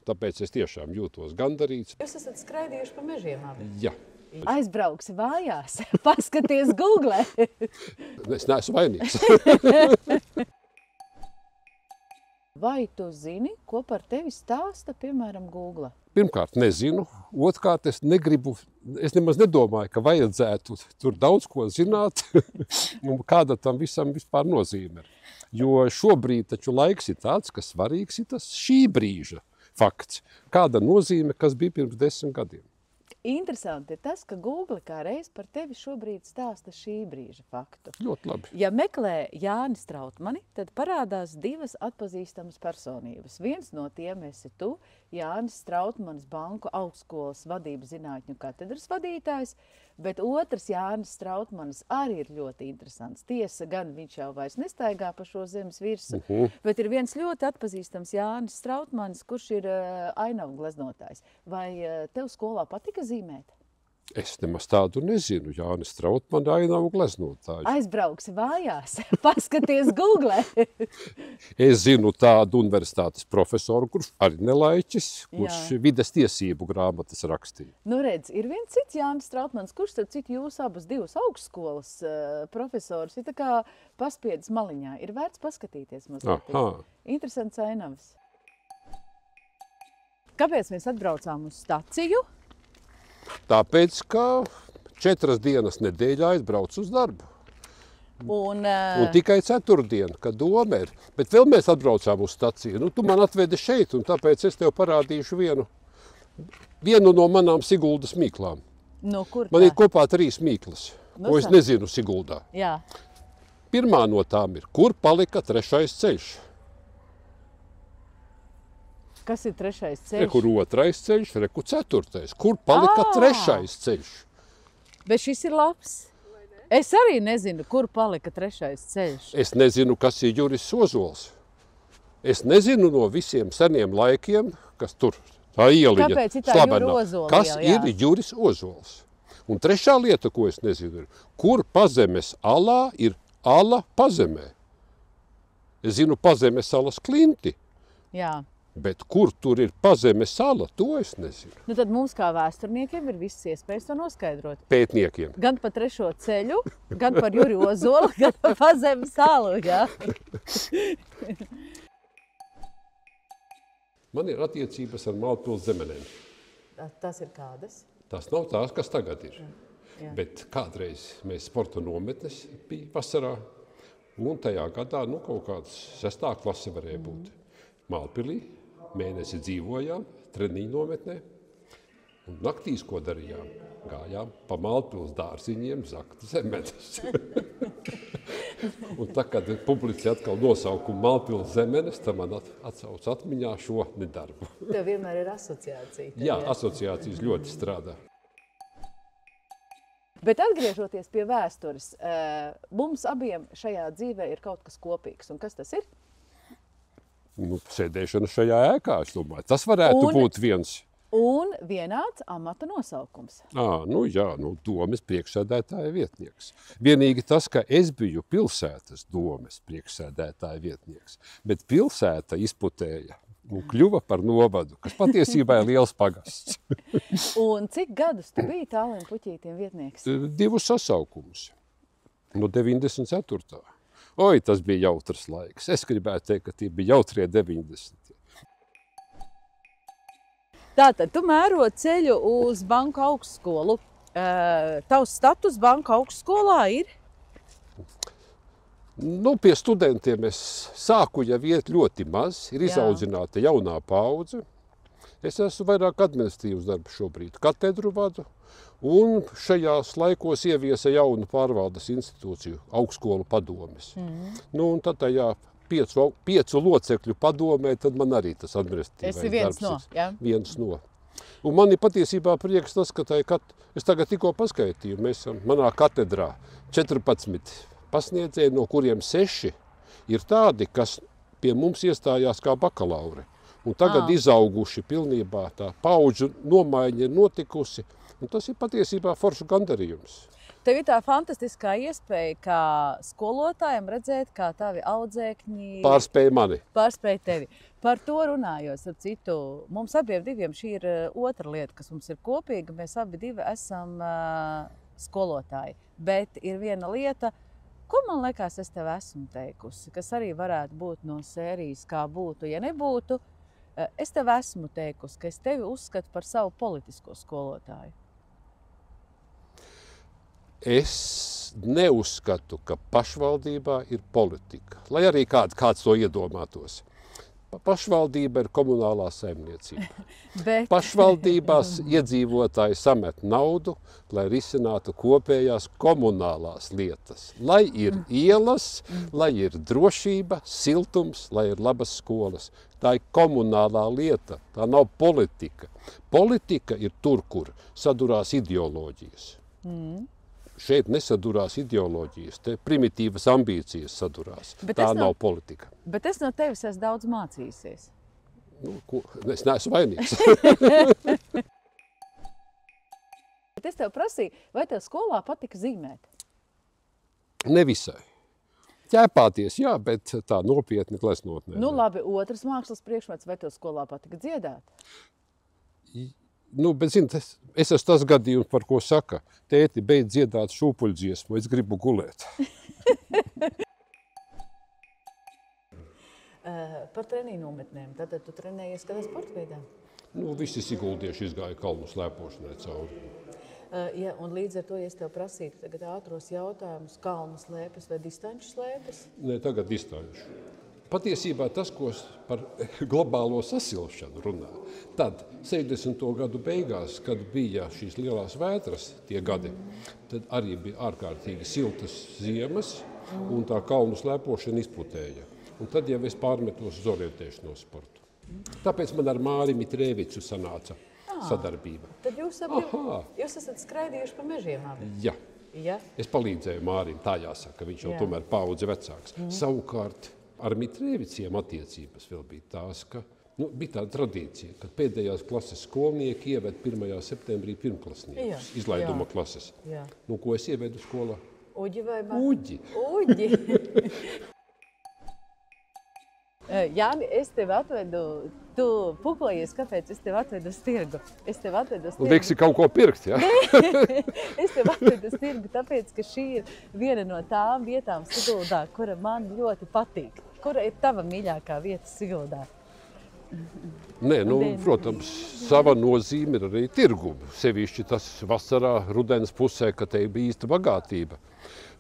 tāpēc es tiešām jūtos gandarīts. Jūs esat skraidījuši pa mežiem abi? Jā. Aizbrauksi mājās, paskaties Google. Es neesmu vainīgs. Vai tu zini, ko par tevi stāsta, piemēram, Google? Pirmkārt, nezinu. Otrkārt, es nemaz nedomāju, ka vajadzētu tur daudz ko zināt un kāda tam visam vispār nozīme ir. Jo šobrīd taču laiks ir tāds, ka svarīgs ir tas šī brīža fakts. Kāda nozīme, kas bija pirms 10 gadiem. Interesanti ir tas, ka Google kā reiz par tevi šobrīd stāsta šī brīža faktu. Ļoti labi. Ja meklē Jāni Strautmani, tad parādās divas atpazīstamas personības. Viens no tiem esi tu, Jānis Strautmanis, Banku augstskolas vadības zinātņu katedras vadītājs, bet otrs Jānis Strautmanis arī ir ļoti interesants. Tiesa gan viņš jau vairs nestaigā pa šo zemes virsu, bet ir viens ļoti atpazīstams Jānis Strautmanis, kurš ir ainavu gleznotājs. Vai tev skolā patika zīmēt? Es nemaz tādu nezinu. Jānis Strautmani ainavu gleznotāju. Aizbrauksi mājās, paskaties Google. Es zinu tādu universitātes profesoru, kurš arī nelaiķis, kurš vides tiesību grāmatas rakstīja. Nu redz, ir viens cits Jānis Strautmanis, kurš starp citu jūs abas divas augstskolas profesors ir tā kā paspiedis maliņā. Ir vērts paskatīties mazliet. Interesants ainavas. Kāpēc mēs atbraucām uz staciju? Tāpēc, ka 4 dienas nedēļā aizbraucu uz darbu. Un tikai 4. kad doma ir. Bet vēl mēs atbraucām uz staciju. Nu, tu man atvedi šeit, un tāpēc es tev parādīšu vienu no manām Siguldas mīklām. No kur tā? Man ir kopā 3 mīklas, ko es nezinu Siguldā. Jā. Pirmā no tām ir, kur palika 3. ceļš? Kas ir 3. ceļš? Kur 2. ceļš, kur 4. Kur palika 3. ceļš? Bet šis ir labs. Es arī nezinu, kur palika 3. ceļš. Es nezinu, kas ir Juris Ozols. Es nezinu no visiem seniem laikiem, kas tur tā ieliņa Kāpēc ir tā slavenā. Jura Ozola Kas jau, jā. ir Juris Ozols? Un trešā lieta, ko es nezinu, ir, kur Pazemes alā ir ala Pazemē. Es zinu Pazemes salas klinti. Jā. Bet kur tur ir Pazemes sala, to es nezinu. Nu tad mums kā vēsturniekiem ir visas iespējas to noskaidrot. Pētniekiem. Gan par 3. ceļu, gan par Juri Ozolu, gan par Pazemes salu, jā. Man ir attiecības ar Malpils zemenēm. Tas ir kādas? Tas nav tās, kas tagad ir. Jā. Bet kādreiz mēs sporta nometnes bija vasarā, un tajā gadā kaut kāds 6. klase varēja būt. Malpilī mēnesi dzīvojām, treniņu nometnē, un naktīs, ko darījām, gājām pa Malpils dārziņiem zakt zemenes. Un tā, kad publici atkal nosaukumu Malpils zemenes, tad man atsauc atmiņā šo nedarbu. Tev vienmēr ir asociācija. Jā, asociācijas ļoti strādā. Bet atgriežoties pie vēstures, mums abiem šajā dzīvē ir kaut kas kopīgs. Un kas tas ir? Sēdēšana šajā ēkā, es domāju. Tas varētu būt viens. Un vienāds amata nosaukums. Domes priekšsēdētāja vietnieks. Vienīgi tas, ka es biju pilsētas domes priekšsēdētāja vietnieks, bet pilsēta izputēja un kļuva par novadu, kas patiesībā ir liels pagasts. Un cik gadus tu biji Tālim Puķītim vietnieks? 2 sasaukumus. No 94. Oi, tas bija jautrs laiks. Es gribētu teikt, ka tie bija jautrie 90. Tātad, tu mēro ceļu uz Banku augstskolu. Tavs status Banku augstskolā ir? Pie studentiem es sāku jau iet ļoti maz. Ir izaudzināta jaunā paudze. Es esmu vairāk administratīvs darbs šobrīd. Katedru vadu. Un šajās laikos ieviesa jaunu pārvaldes institūciju, augstskolu padomes. Un tad tajā 5 locekļu padomē, tad man arī tas administratīvais darbs ir viens no. Un man ir patiesībā prieks tas, ka es tagad tikko paskaitīju, mēs manā katedrā 14 pasniedzēji, no kuriem 6 ir tādi, kas pie mums iestājās kā bakalauri. Un tagad izauguši pilnībā, tā paudžu nomaiņa ir notikusi. Un tas ir patiesībā foršu gandarījums. Tev ir tā fantastiskā iespēja, kā skolotājiem redzēt, kā tavi audzēkņi pārspēja mani. Pārspēja tevi. Par to runājot, ar citu, mums abiem diviem šī ir otra lieta, kas mums ir kopīga. Mēs abi divi esam skolotāji, bet ir viena lieta, ko man liekas, es tev esmu teikusi, kas arī varētu būt no sērijas, kā būtu, ja nebūtu. Es tev esmu teikusi, ka es tevi uzskatu par savu politisko skolotāju. Es neuzskatu, ka pašvaldībā ir politika, lai arī kāds to iedomātos. Pašvaldība ir komunālā saimniecība. Pašvaldībās iedzīvotāji samet naudu, lai risinātu kopējās komunālās lietas. Lai ir ielas, lai ir drošība, siltums, lai ir labas skolas. Tā ir komunālā lieta, tā nav politika. Politika ir tur, kur sadurās ideoloģijas. Šeit nesadurās ideoloģijas, te primitīvas ambīcijas sadurās. Tā nav politika. Bet es no tevis esmu daudz mācījusies. Es neesmu vainīgs. Bet es tev prasīju, vai tev skolā patika zīmēt? Nevisai. Ķēpāties, jā, bet tā nopietni gleznot. Nu labi, otrs mākslas priekšmets, vai tev skolā patika dziedāt? Bet zini, es esmu tas gadījums, par ko saka, tēti, beidz dziedāt šūpuļdziesmu, es gribu gulēt. Par treniņu nometnēm, tad tu trenējies kādā sportveidā? Visi siguldieši izgāja kalnu slēpošanai cauri. Ja, un līdz ar to, ja es tev prasītu tagad ātros jautājumus, kalnu slēpes vai distanču slēpes? Nē, tagad distanču. Patiesībā tas, ko par globālo sasilšanu runā, tad 70. gadu beigās, kad bija šīs lielās vētras tie gadi, tad arī bija ārkārtīgi siltas ziemas un tā kalnu slēpošana izputēja. Un tad jau es pārmetos uz orientēšanos sportu. Tāpēc man ar Māri Mitrēvicu sanāca sadarbība. Tad jūs esat skraidījuši pa mežiem abi? Jā. Ja? Es palīdzēju Mārim, tā jāsaka, viņš jau tomēr paudze vecāks. Savukārt, ar Mitrēviciem attiecības vēl bija tās, ka bija tāda tradīcija, ka pēdējās klases skolnieki ieved 1. septembrī pirmklasniekus, izlaiduma klases. Ko es ievedu skolā? Uģi vai Uģi. Uģi. Jāni, es tevi atvedu, tu pukojies, kāpēc es tevi atvedu uz tirgu. Es tevi atvedu uz tirgu. Liksi kaut ko pirkt, ja? Es tevi atvedu uz tirgu, tāpēc, ka šī ir viena no tām vietām Siguldā, kura man ļoti patīk. Kura ir tava mīļākā vieta Siguldā? Nē, protams, sava nozīme ir arī tirguma. Sevišķi tas vasarā, rudens pusē, ka te bija īsta bagātība.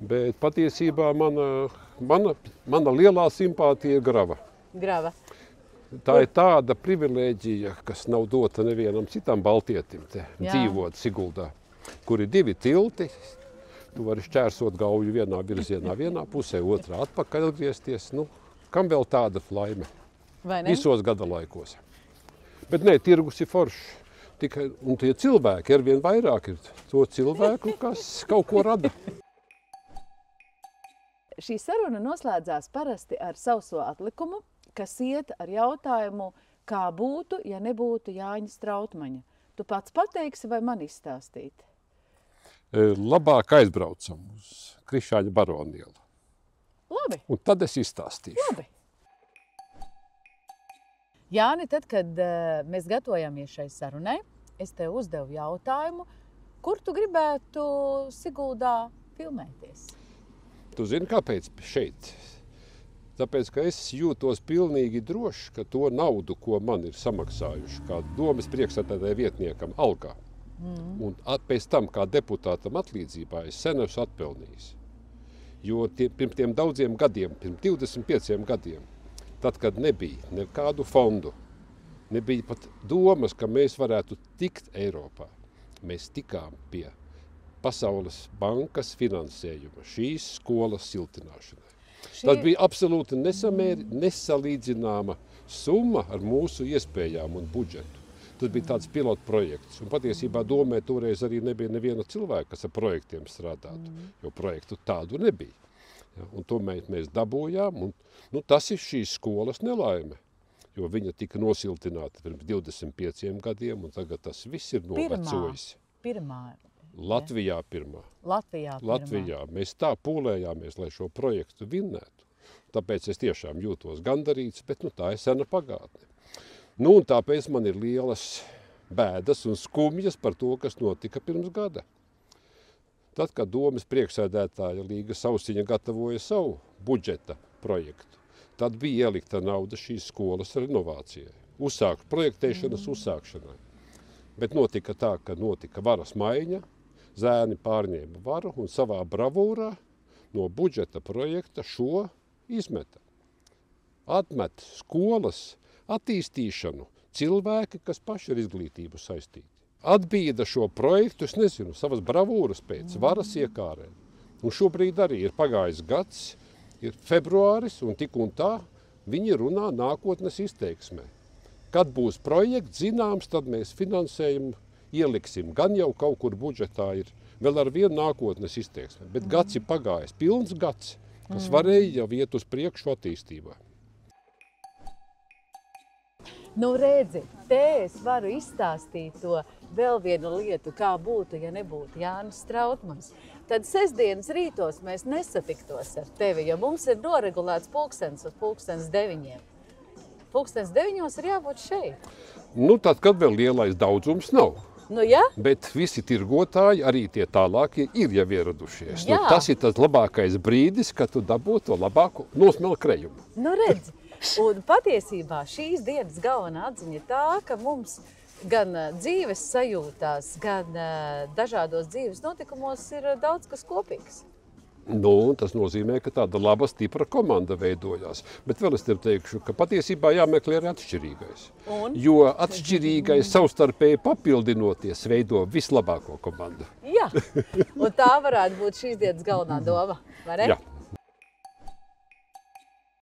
Bet patiesībā mana lielā simpātija ir Grava. Grava. Tā ir tāda privilēģija, kas nav dota nevienam citam baltietim te dzīvot Siguldā, kur ir 2 tilti. Tu vari šķērsot Gauju vienā virzienā, vienā pusē, otrā atpakaļ atgriezties. Kam vēl tāda laime? Visos gada laikos. Bet nē, tirgus ir foršs. Un tie cilvēki ar vien vairāk ir to cilvēku, kas kaut ko rada. Šī saruna noslēdzās parasti ar sauso atlikumu, kas iet ar jautājumu, kā būtu, ja nebūtu Jāņa Strautmaņa. Tu pats pateiksi vai man izstāstīt? Labāk aizbraucam uz Krišāņa Baronielu. Labi. Un tad es izstāstīšu. Labi. Jāni, tad, kad mēs gatavojamies šai sarunai, es tev uzdevu jautājumu, kur tu gribētu Siguldā filmēties? Tu zini, kāpēc šeit? Tāpēc, ka es jūtos pilnīgi drošs, ka to naudu, ko man ir samaksājuši, kā domas priekšsēdētāja vietniekam algā, un pēc tam, kā deputātam atlīdzībā, es sen esmu atpelnījis. Jo pirms tiem daudziem gadiem, pirms 25 gadiem, tad, kad nebija nekādu fondu, nebija pat domas, ka mēs varētu tikt Eiropā, mēs tikām pie Pasaules bankas finansējuma šīs skolas siltināšanai. Tad bija absolūti nesalīdzināma summa ar mūsu iespējām un budžetu. Tas bija tāds pilotu projekts. Un patiesībā domē toreiz arī nebija neviena cilvēka, kas ar projektiem strādātu, jo projektu tādu nebija. Ja, un to mēs dabūjām, un tas ir šīs skolas nelaime. Jo viņa tika nosiltināta pirms 25 gadiem, un tagad tas viss ir novecojis. Pirmā. Latvijā pirmā. Latvijā. Mēs tā pūlējāmies, lai šo projektu vinnētu. Tāpēc es tiešām jūtos gandarīts, bet tā ir sena pagātne. Un tāpēc man ir lielas bēdas un skumjas par to, kas notika pirms gada. Tad, kad domes priekšsēdētāja Līga Sausiņa gatavoja savu budžeta projektu, tad bija ielikta nauda šīs skolas renovācijai, projektēšanas uzsākšanai. Bet notika tā, ka notika varas maiņa, zēni pārņēma varu un savā bravūrā no budžeta projekta šo izmeta. Atmet skolas attīstīšanu cilvēki, kas paši ar izglītību saistīti. Atbīda šo projektu, es nezinu, savas bravūras pēc varas iekārēm. Un šobrīd arī ir pagājis gads, ir februāris un tik un tā viņi runā nākotnes izteiksmē. Kad būs projekts zināms, tad mēs finansējumu ieliksim. Gan jau kaut kur budžetā ir vēl ar vienu nākotnes izteiksmē, bet gads ir pagājis, pilns gads, kas varēja jau iet uz priekšu attīstībā. Redzi, te es varu izstāstīt to vēl vienu lietu, kā būtu, ja nebūtu Jānis Strautmanis. Tad sestdienas rītos mēs nesatiktos ar tevi, jo mums ir noregulēts pulkstens uz 9:00. 9:00 ir jābūt šeit. Tad, kad vēl lielais daudzums nav. Ja? Bet visi tirgotāji, arī tie tālākie, ir jau ieradušies. Tas ir tas labākais brīdis, kad tu dabū to labāko nosmelkrējumu. Redzi. Un patiesībā šīs dienas galvenā atziņa ir tā, ka mums gan dzīves sajūtās, gan dažādos dzīves notikumos ir daudz kas kopīgs. Tas nozīmē, ka tāda laba, stipra komanda veidojās. Bet vēl es tev teikšu, ka patiesībā jāmeklē arī atšķirīgais. Jo atšķirīgais savstarpēji papildinoties veido vislabāko komandu. Jā, un tā varētu būt šīs dienas galvenā doma, vai ne? Jā.